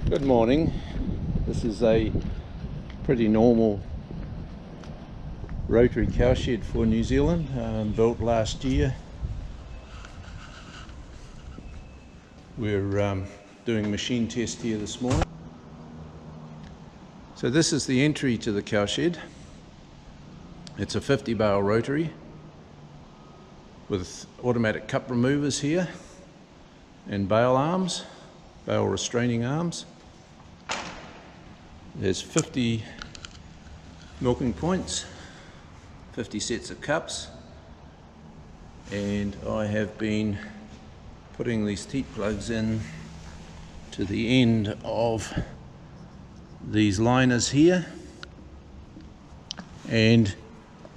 Good morning. This is a pretty normal Rotary cowshed for New Zealand, built last year. We're doing a machine test here this morning. So this is the entry to the cowshed. It's a 50 bale Rotary with automatic cup removers here and bale arms, bale restraining arms. There's 50 milking points, 50 sets of cups, and I have been putting these teat plugs in to the end of these liners here and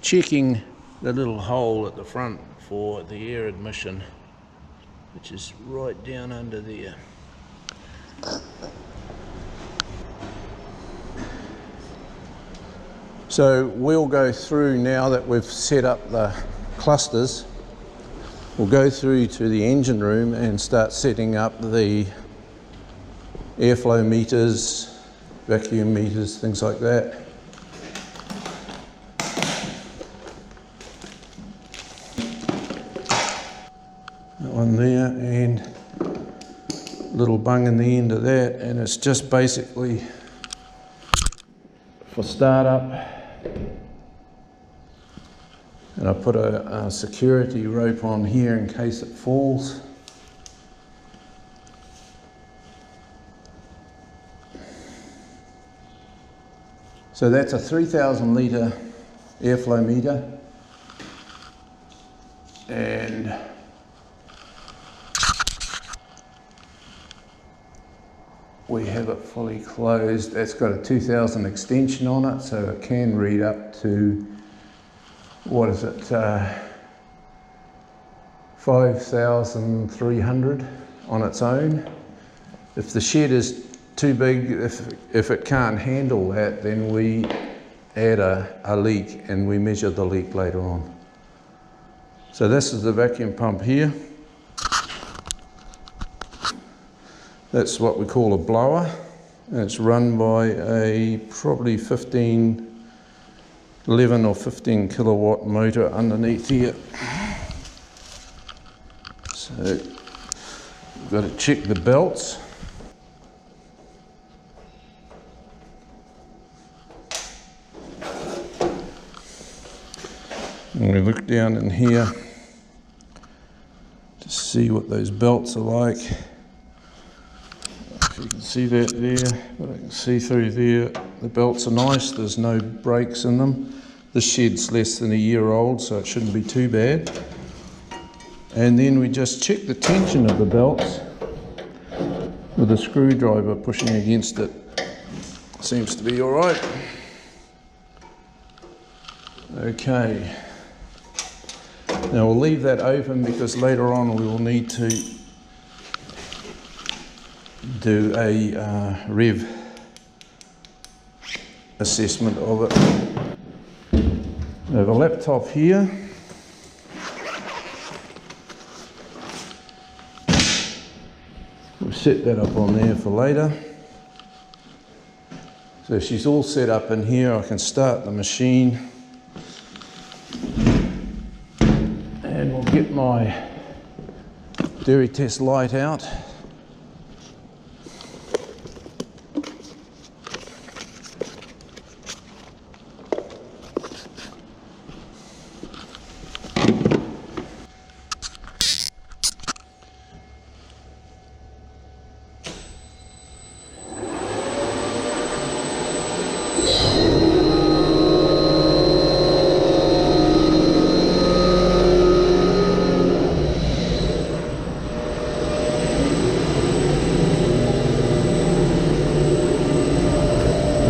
checking the little hole at the front for the air admission, which is right down under there. So we'll go through, now that we've set up the clusters, we'll go through to the engine room and start setting up the airflow meters, vacuum meters, things like that. That one there, and a little bung in the end of that, and it's just basically for startup. And I put a security rope on here in case it falls. So that's a 3,000 litre airflow meter, and we have it fully closed. That's got a 2000 extension on it, so it can read up to, what is it, 5,300 on its own. If the shed is too big, if it can't handle that, then we add a leak and we measure the leak later on. So this is the vacuum pump here. That's what we call a blower, and it's run by a probably 11 or 15 kilowatt motor underneath here. So we've got to check the belts. And we look down in here to see what those belts are like. If you can see that there, but I can see through there, the belts are nice, there's no breaks in them. This shed's less than a year old, so it shouldn't be too bad. And then we just check the tension of the belts with a screwdriver pushing against it. Seems to be all right. Okay. Now we'll leave that open because later on we will need to do a rev assessment of it. I have a laptop here. We'll set that up on there for later. So she's all set up in here. I can start the machine. And we'll get my DairyTest Lite out.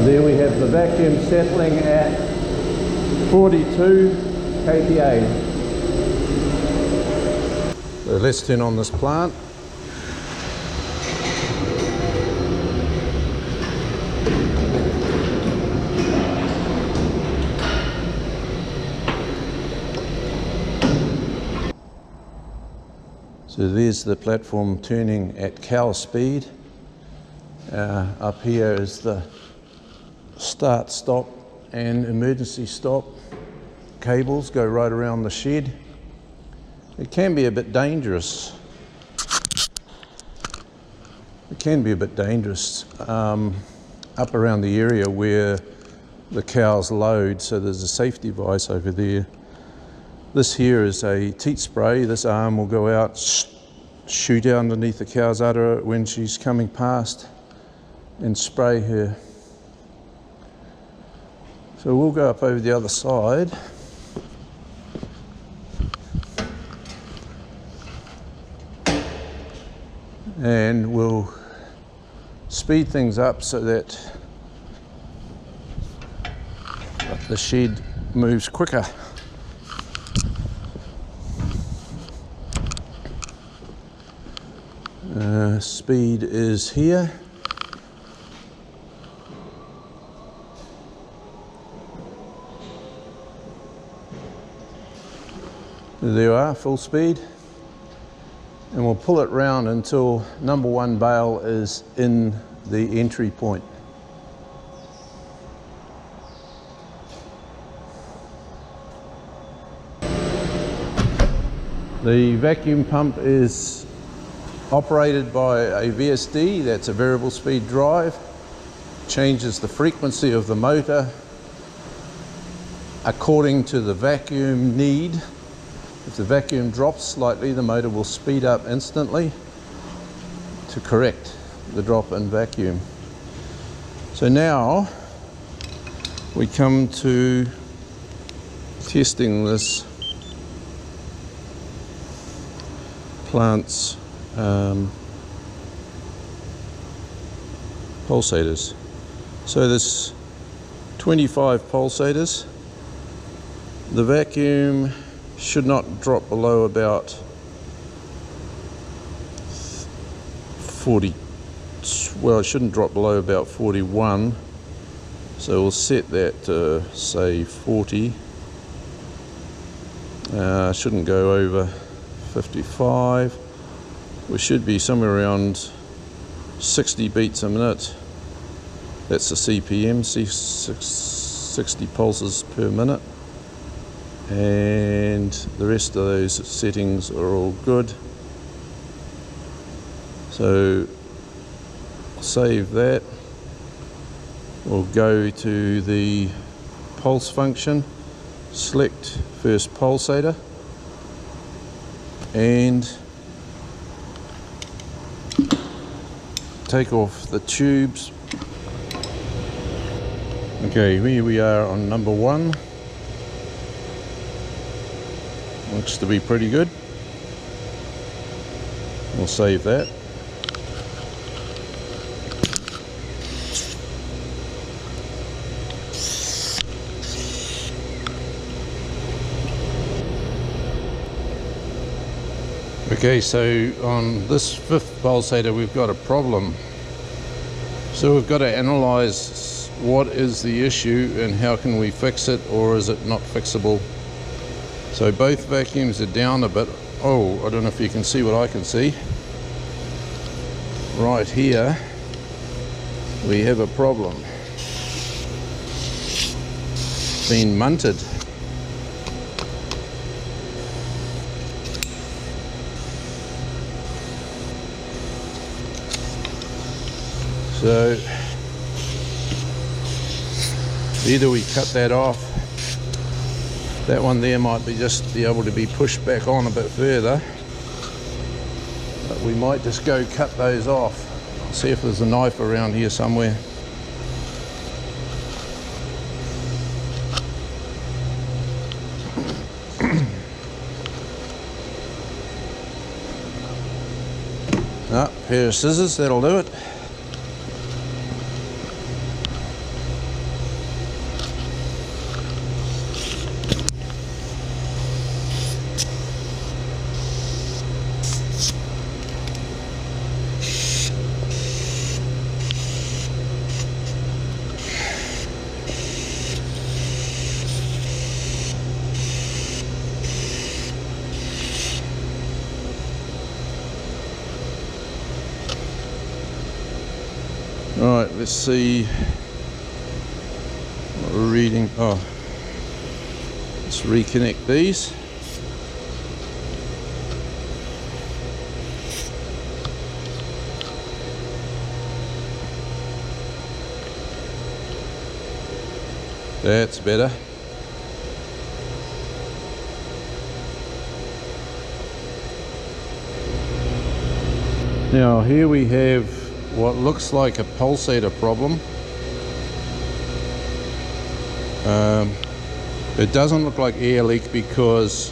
There we have the vacuum settling at 42 kPa. So let's turn on this plant. So there's the platform turning at cow speed, Up here is the start, stop and emergency stop. Cables go right around the shed. It can be a bit dangerous. It can be a bit dangerous up around the area where the cows load, so there's a safety device over there. This here is a teat spray. This arm will go out, shoot out underneath the cow's udder when she's coming past and spray her. So we'll go up over the other side. And we'll speed things up so that the shed moves quicker. Speed is here. There you are, full speed. And we'll pull it round until number 1 bale is in the entry point. The vacuum pump is operated by a VSD, that's a variable speed drive. Changes the frequency of the motor according to the vacuum need. If the vacuum drops slightly, the motor will speed up instantly to correct the drop in vacuum. So now we come to testing this plant's pulsators. So there's 25 pulsators. The vacuum should not drop below about 40, well, it shouldn't drop below about 41. So we'll set that to say 40. Shouldn't go over 55. We should be somewhere around 60 beats a minute. That's the CPM, 60 pulses per minute. And the rest of those settings are all good. So save that. We'll go to the pulse function, select first pulsator, and take off the tubes. Okay, here we are on number 1. Looks to be pretty good. We'll save that. Okay, so on this 5th pulsator we've got a problem. So we've got to analyze what is the issue and how can we fix it, or is it not fixable. So both vacuums are down a bit. Oh, I don't know if you can see what I can see. Right here we have a problem. Been munted. So either we cut that off, that one there might be just be able to be pushed back on a bit further, but we might just go cut those off. I'll see if there's a knife around here somewhere. Pair of scissors, that'll do it. Right, let's see what we're reading. Oh, let's reconnect these. That's better. Now here we have what looks like a pulsator problem. It doesn't look like air leak because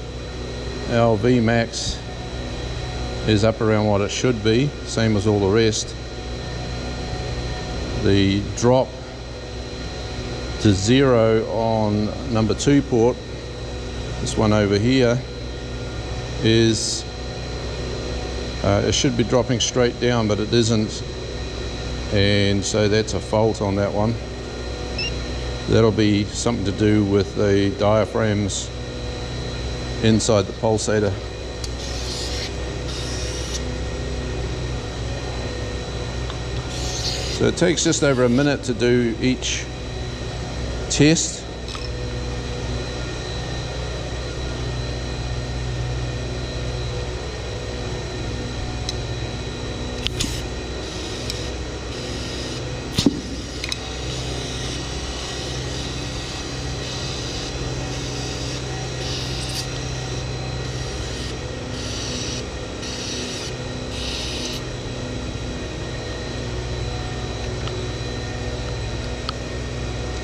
our Vmax is up around what it should be, same as all the rest. The drop to 0 on number 2 port, this one over here, is it should be dropping straight down, but it isn't, and so that's a fault on that one. That'll be something to do with the diaphragms inside the pulsator. So it takes just over a minute to do each test.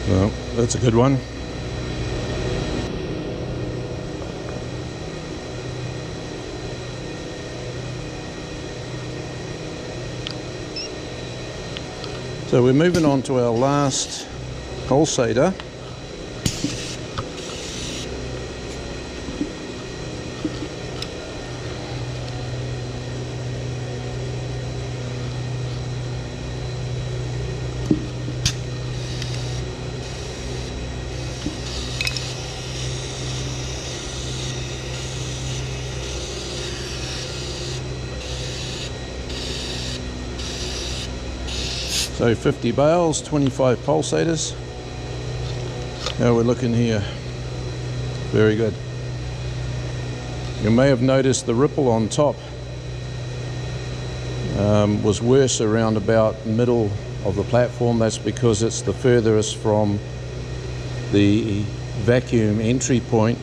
Well, that's a good one. So we're moving on to our last pulsator. So 50 bales, 25 pulsators. How we're looking here. Very good. You may have noticed the ripple on top was worse around about middle of the platform. That's because it's the furthest from the vacuum entry point,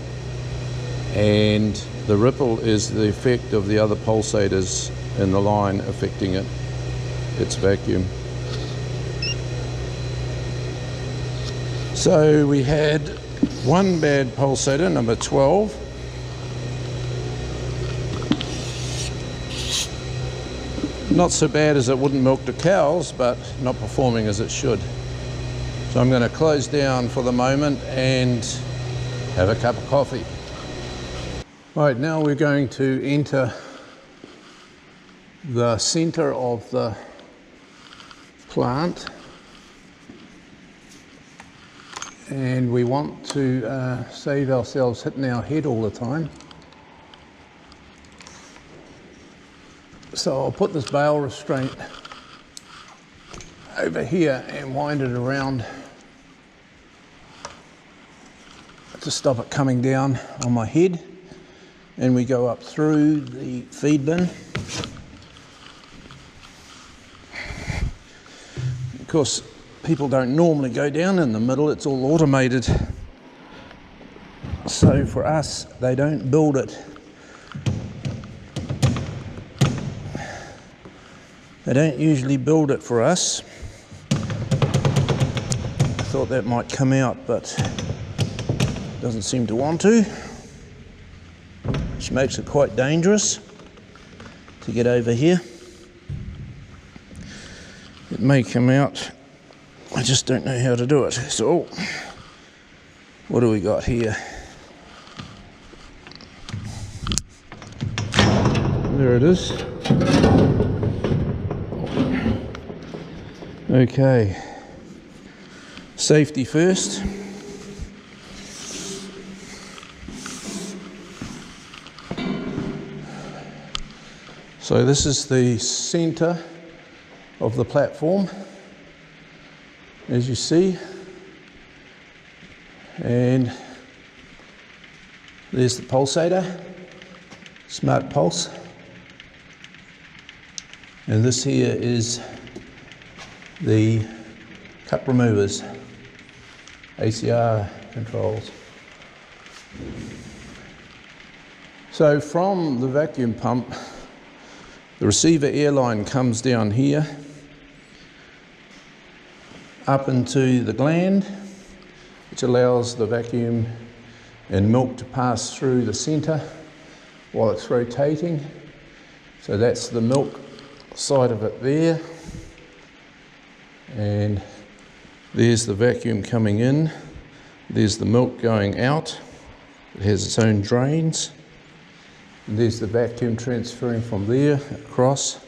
and the ripple is the effect of the other pulsators in the line affecting its vacuum. So we had one bad pulsator, number 12. Not so bad as it wouldn't milk the cows, but not performing as it should. So I'm going to close down for the moment and have a cup of coffee. Right, now we're going to enter the center of the plant. And we want to save ourselves hitting our head all the time. So I'll put this bale restraint over here and wind it around to stop it coming down on my head. And we go up through the feed bin. Of course, people don't normally go down in the middle, it's all automated. So for us, they don't build it. They don't usually build it for us. I thought that might come out, but doesn't seem to want to, which makes it quite dangerous to get over here. It may come out, I just don't know how to do it. So, what do we got here? There it is. Okay. Safety first. So this is the center of the platform. as you see. And there's the Pulsator, Smart Pulse. And this here is the cup removers, ACR controls. So from the vacuum pump, the receiver air line comes down here, up into the gland, which allows the vacuum and milk to pass through the centre while it's rotating. So that's the milk side of it there. And there's the vacuum coming in. There's the milk going out. It has its own drains. And there's the vacuum transferring from there across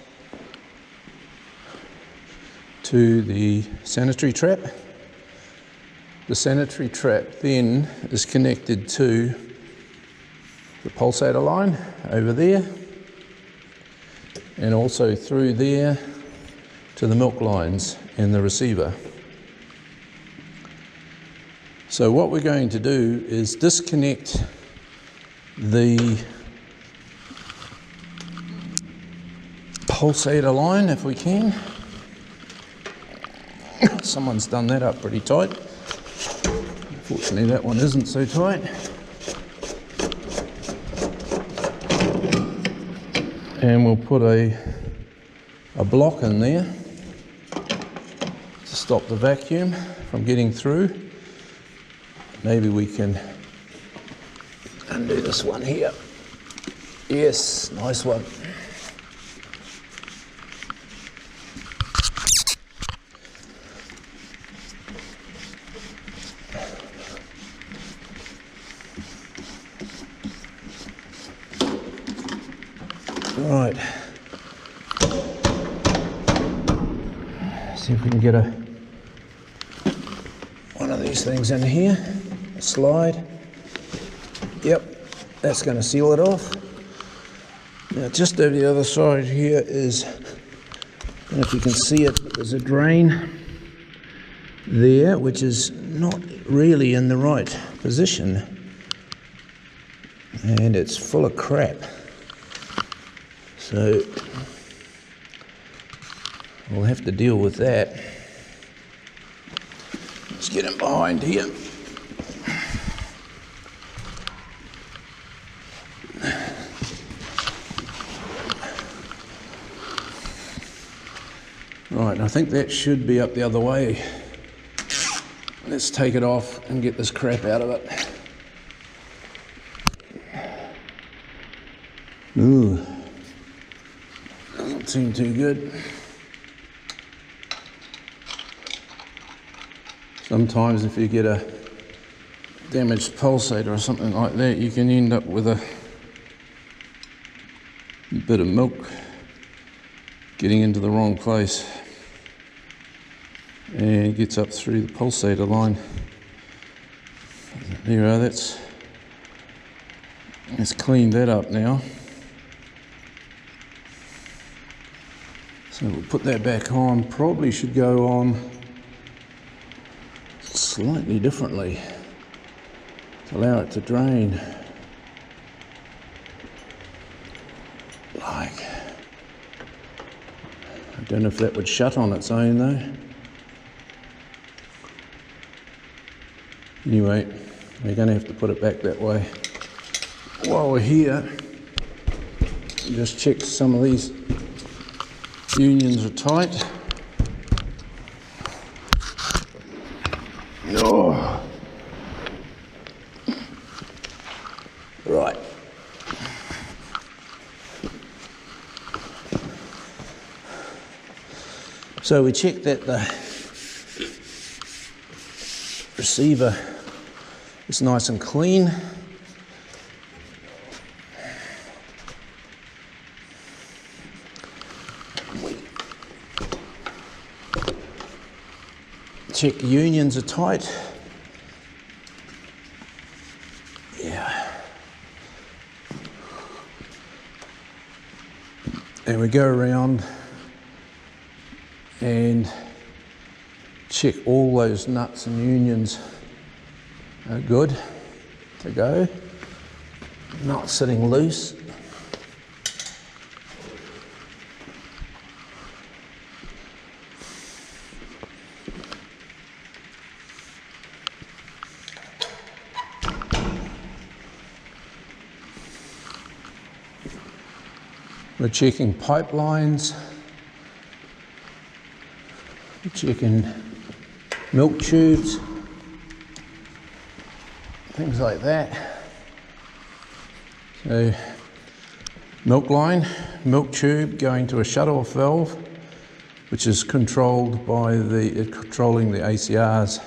to the sanitary trap. The sanitary trap then is connected to the Pulsator line over there, and also through there to the milk lines and the receiver. So what we're going to do is disconnect the Pulsator line if we can. Someone's done that up pretty tight. Unfortunately that one isn't so tight. And we'll put a block in there to stop the vacuum from getting through. Maybe we can undo this one here. Yes, nice one. Right, see if we can get one of these things in here, a slide. Yep, that's going to seal it off. Now just over the other side here is, I don't know if you can see it, but there's a drain there which is not really in the right position, and it's full of crap. So we'll have to deal with that. Let's get him behind here. Right, I think that should be up the other way. Let's take it off and get this crap out of it. Ooh. Doesn't seem too good. Sometimes if you get a damaged pulsator or something like that, you can end up with a bit of milk getting into the wrong place and gets up through the pulsator line. There you are, let's clean that up now. So we'll put that back on. Probably should go on slightly differently to allow it to drain. Like, I don't know if that would shut on its own though. Anyway, we're going to have to put it back that way. While we're here, just check some of these unions are tight. Oh. Right. So we check that the receiver is nice and clean. Check the unions are tight. Yeah. And we go around and check all those nuts and unions are good to go, not sitting loose. We're checking pipelines, we're checking milk tubes, things like that. So, milk line, milk tube going to a shut-off valve, which is controlled by controlling the ACRs.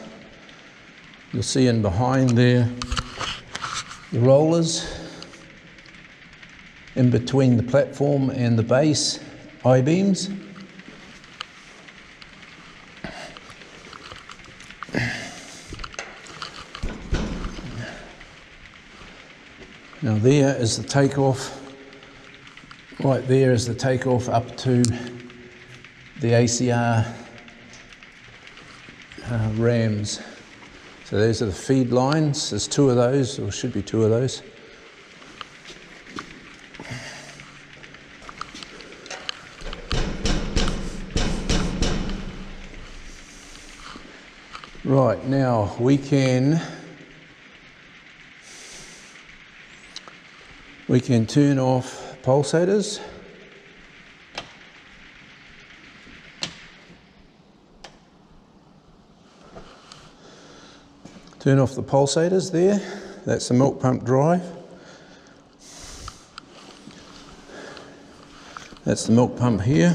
You'll see in behind there the rollers in between the platform and the base I-beams. Now there is the takeoff, right there is the takeoff up to the ACR rams. So those are the feed lines. There's two of those, or should be two of those. Right, now we can turn off pulsators. Turn off the pulsators there. That's the milk pump drive. That's the milk pump here.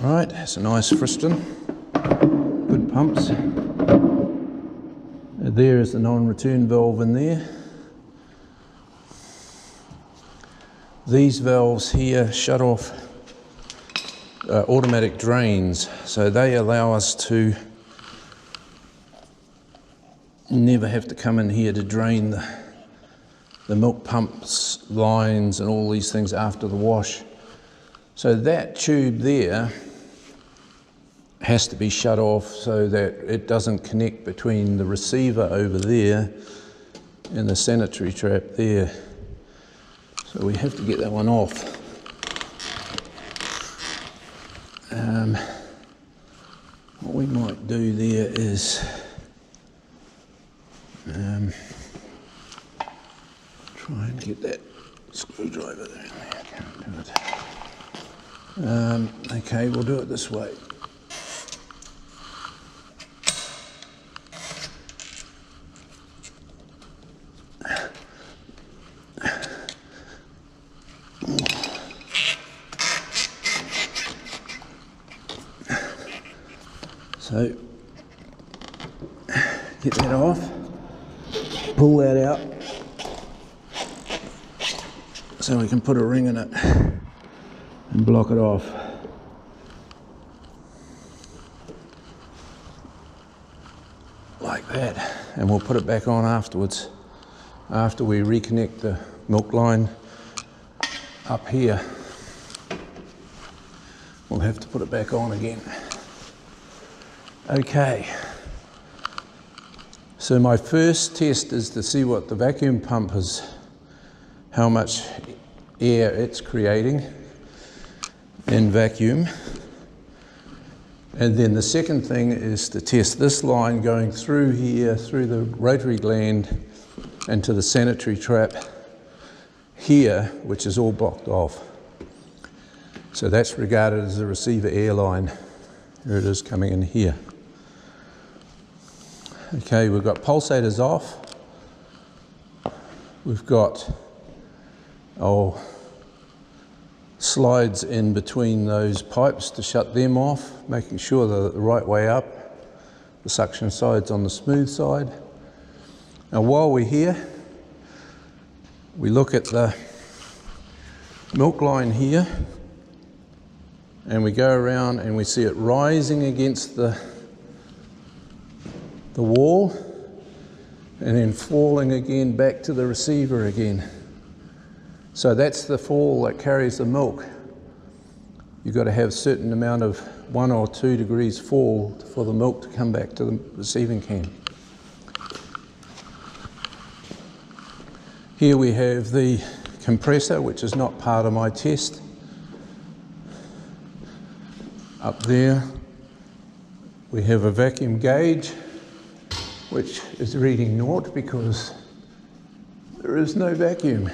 Right, it's a nice Friston. Good pumps. There is the non-return valve in there. These valves here shut off automatic drains, so they allow us to never have to come in here to drain the milk pumps, lines and all these things after the wash. So that tube there has to be shut off so that it doesn't connect between the receiver over there and the sanitary trap there. So we have to get that one off. What we might do there is try and get that screwdriver there. I can't do it. Okay, we'll do it this way. So, get that off, pull that out, so we can put a ring in it and block it off. Like that, and we'll put it back on afterwards, after we reconnect the milk line up here. We'll have to put it back on again. Okay, so my first test is to see what the vacuum pump is, how much air it's creating in vacuum. And then the second thing is to test this line going through here, through the rotary gland and to the sanitary trap here, which is all blocked off. So that's regarded as the receiver air line. Here it is coming in here. Okay, we've got pulsators off. We've got slides in between those pipes to shut them off, making sure they're the right way up. The suction side's on the smooth side. Now while we're here, we look at the milk line here, and we go around and we see it rising against the wall and then falling again back to the receiver again. So that's the fall that carries the milk you've got to have a certain amount of 1 or 2 degrees fall for the milk to come back to the receiving can. Here we have the compressor, which is not part of my test. Up there we have a vacuum gauge, which is reading naught because there is no vacuum.